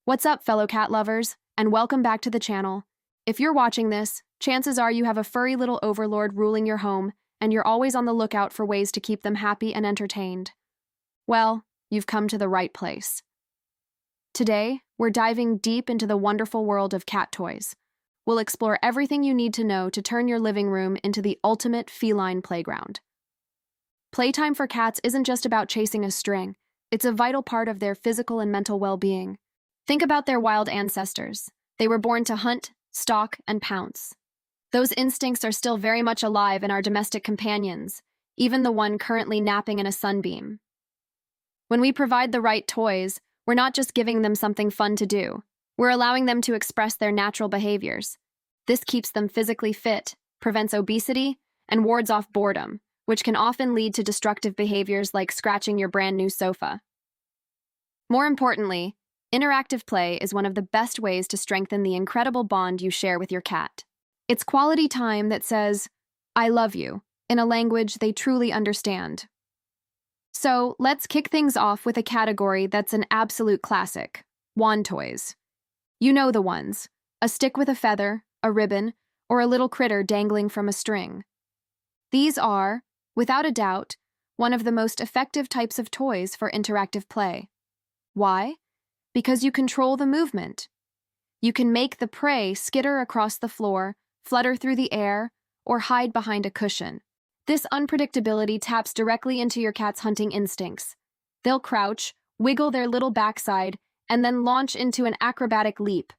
What's up, fellow cat lovers, and welcome back to the channel. If you're watching this, chances are you have a furry little overlord ruling your home, and you're always on the lookout for ways to keep them happy and entertained. Well, you've come to the right place. Today, we're diving deep into the wonderful world of cat toys. We'll explore everything you need to know to turn your living room into the ultimate feline playground. Playtime for cats isn't just about chasing a string. It's a vital part of their physical and mental well-being. Think about their wild ancestors. They were born to hunt, stalk, and pounce. Those instincts are still very much alive in our domestic companions, even the one currently napping in a sunbeam. When we provide the right toys, we're not just giving them something fun to do. We're allowing them to express their natural behaviors. This keeps them physically fit, prevents obesity, and wards off boredom, which can often lead to destructive behaviors like scratching your brand new sofa. More importantly, interactive play is one of the best ways to strengthen the incredible bond you share with your cat. It's quality time that says, "I love you," in a language they truly understand. So, let's kick things off with a category that's an absolute classic: wand toys. You know the ones: a stick with a feather, a ribbon, or a little critter dangling from a string. These are, without a doubt, one of the most effective types of toys for interactive play. Why? Because you control the movement. You can make the prey skitter across the floor, flutter through the air, or hide behind a cushion. This unpredictability taps directly into your cat's hunting instincts. They'll crouch, wiggle their little backside, and then launch into an acrobatic leap.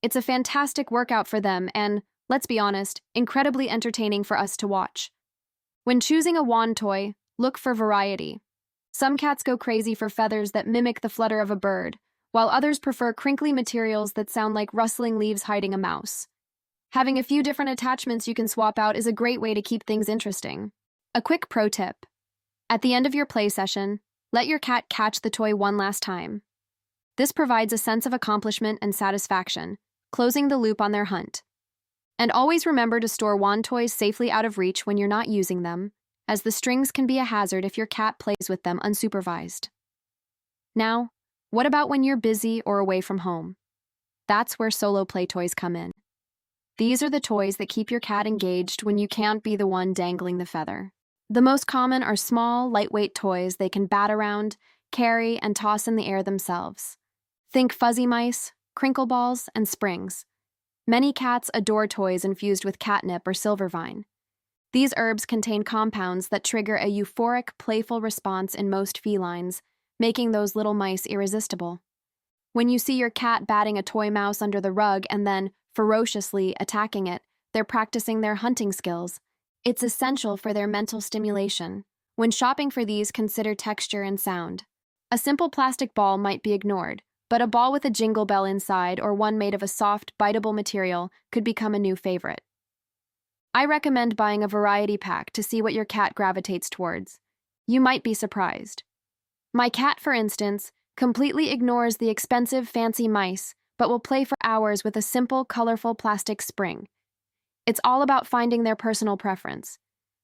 It's a fantastic workout for them and, let's be honest, incredibly entertaining for us to watch. When choosing a wand toy, look for variety. Some cats go crazy for feathers that mimic the flutter of a bird, while others prefer crinkly materials that sound like rustling leaves hiding a mouse. Having a few different attachments you can swap out is a great way to keep things interesting. A quick pro tip: at the end of your play session, let your cat catch the toy one last time. This provides a sense of accomplishment and satisfaction, closing the loop on their hunt. And always remember to store wand toys safely out of reach when you're not using them, as the strings can be a hazard if your cat plays with them unsupervised. Now, what about when you're busy or away from home? That's where solo play toys come in. These are the toys that keep your cat engaged when you can't be the one dangling the feather. The most common are small, lightweight toys they can bat around, carry, and toss in the air themselves. Think fuzzy mice, crinkle balls, and springs. Many cats adore toys infused with catnip or silvervine. These herbs contain compounds that trigger a euphoric, playful response in most felines, making those little mice irresistible. When you see your cat batting a toy mouse under the rug and then ferociously attacking it, they're practicing their hunting skills. It's essential for their mental stimulation. When shopping for these, consider texture and sound. A simple plastic ball might be ignored, but a ball with a jingle bell inside or one made of a soft, biteable material could become a new favorite. I recommend buying a variety pack to see what your cat gravitates towards. You might be surprised. My cat, for instance, completely ignores the expensive, fancy mice, but will play for hours with a simple, colorful plastic spring. It's all about finding their personal preference.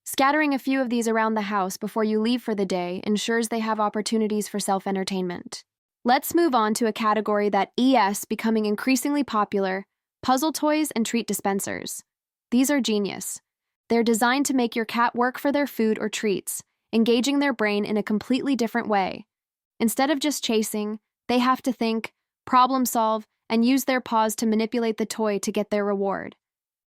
Scattering a few of these around the house before you leave for the day ensures they have opportunities for self-entertainment. Let's move on to a category that is becoming increasingly popular: puzzle toys and treat dispensers. These are genius. They're designed to make your cat work for their food or treats, engaging their brain in a completely different way. Instead of just chasing, they have to think, problem solve, and use their paws to manipulate the toy to get their reward.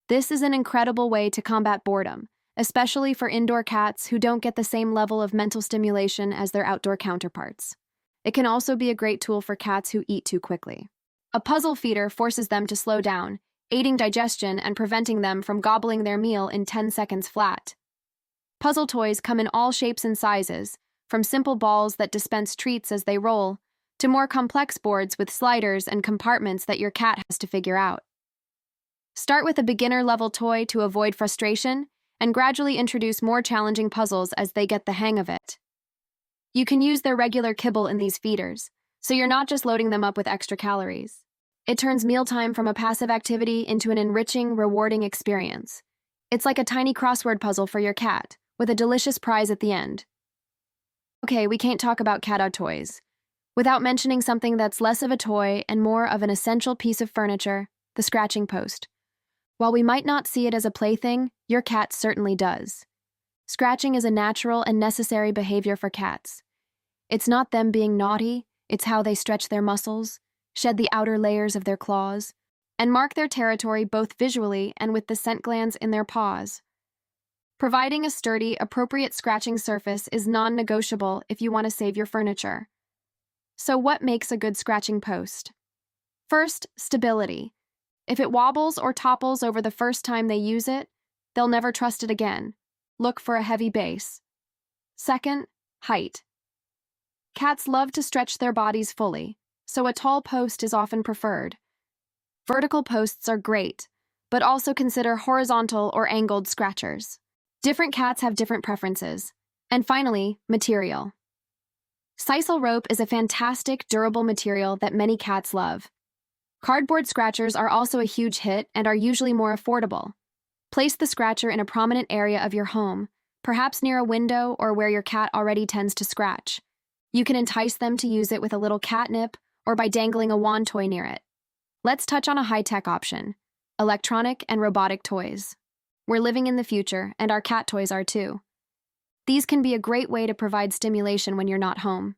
This is an incredible way to combat boredom, especially for indoor cats who don't get the same level of mental stimulation as their outdoor counterparts. It can also be a great tool for cats who eat too quickly. A puzzle feeder forces them to slow down, aiding digestion and preventing them from gobbling their meal in 10 seconds flat. Puzzle toys come in all shapes and sizes, from simple balls that dispense treats as they roll, to more complex boards with sliders and compartments that your cat has to figure out. Start with a beginner-level toy to avoid frustration, and gradually introduce more challenging puzzles as they get the hang of it. You can use their regular kibble in these feeders, so you're not just loading them up with extra calories. It turns mealtime from a passive activity into an enriching, rewarding experience. It's like a tiny crossword puzzle for your cat, with a delicious prize at the end. Okay, we can't talk about cat toys Without mentioning something that's less of a toy and more of an essential piece of furniture, the scratching post. While we might not see it as a plaything, your cat certainly does. Scratching is a natural and necessary behavior for cats. It's not them being naughty, it's how they stretch their muscles, shed the outer layers of their claws, and mark their territory both visually and with the scent glands in their paws. Providing a sturdy, appropriate scratching surface is non-negotiable if you want to save your furniture. So what makes a good scratching post? First, stability. If it wobbles or topples over the first time they use it, they'll never trust it again. Look for a heavy base. Second, height. Cats love to stretch their bodies fully, so a tall post is often preferred. Vertical posts are great, but also consider horizontal or angled scratchers. Different cats have different preferences. And finally, material. Sisal rope is a fantastic, durable material that many cats love. Cardboard scratchers are also a huge hit and are usually more affordable. Place the scratcher in a prominent area of your home, perhaps near a window or where your cat already tends to scratch. You can entice them to use it with a little catnip or by dangling a wand toy near it. Let's touch on a high-tech option: electronic and robotic toys. We're living in the future, and our cat toys are too. These can be a great way to provide stimulation when you're not home.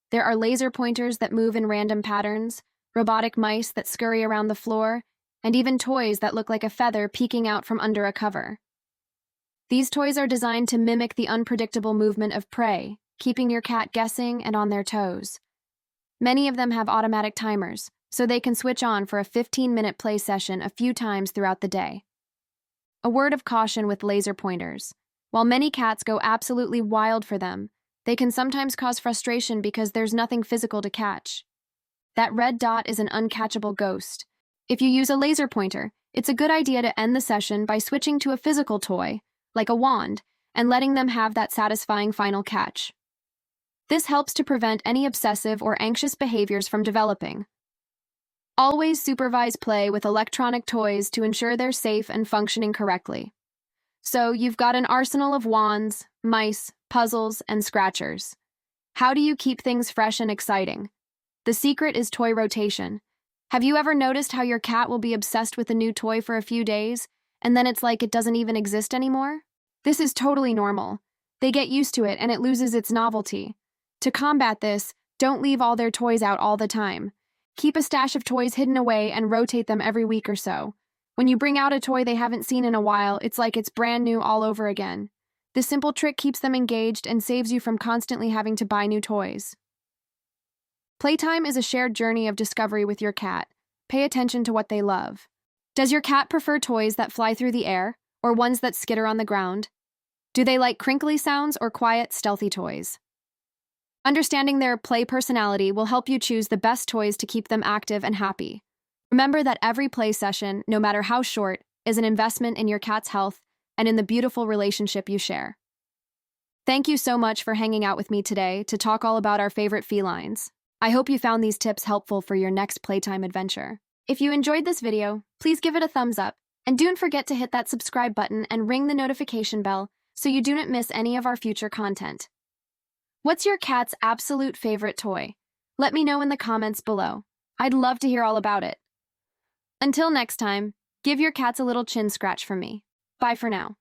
There are laser pointers that move in random patterns, robotic mice that scurry around the floor, and even toys that look like a feather peeking out from under a cover. These toys are designed to mimic the unpredictable movement of prey, keeping your cat guessing and on their toes. Many of them have automatic timers, so they can switch on for a 15-minute play session a few times throughout the day. A word of caution with laser pointers. While many cats go absolutely wild for them, they can sometimes cause frustration because there's nothing physical to catch. That red dot is an uncatchable ghost. If you use a laser pointer, it's a good idea to end the session by switching to a physical toy, like a wand, and letting them have that satisfying final catch. This helps to prevent any obsessive or anxious behaviors from developing. Always supervise play with electronic toys to ensure they're safe and functioning correctly. So you've got an arsenal of wands, mice, puzzles, and scratchers. How do you keep things fresh and exciting? The secret is toy rotation. Have you ever noticed how your cat will be obsessed with a new toy for a few days, and then it's like it doesn't even exist anymore? This is totally normal. They get used to it and it loses its novelty. To combat this, don't leave all their toys out all the time. Keep a stash of toys hidden away and rotate them every week or so. When you bring out a toy they haven't seen in a while, it's like it's brand new all over again. This simple trick keeps them engaged and saves you from constantly having to buy new toys. Playtime is a shared journey of discovery with your cat. Pay attention to what they love. Does your cat prefer toys that fly through the air, or ones that skitter on the ground? Do they like crinkly sounds or quiet, stealthy toys? Understanding their play personality will help you choose the best toys to keep them active and happy. Remember that every play session, no matter how short, is an investment in your cat's health and in the beautiful relationship you share. Thank you so much for hanging out with me today to talk all about our favorite felines. I hope you found these tips helpful for your next playtime adventure. If you enjoyed this video, please give it a thumbs up, and don't forget to hit that subscribe button and ring the notification bell so you do not miss any of our future content. What's your cat's absolute favorite toy? Let me know in the comments below. I'd love to hear all about it. Until next time, give your cats a little chin scratch from me. Bye for now.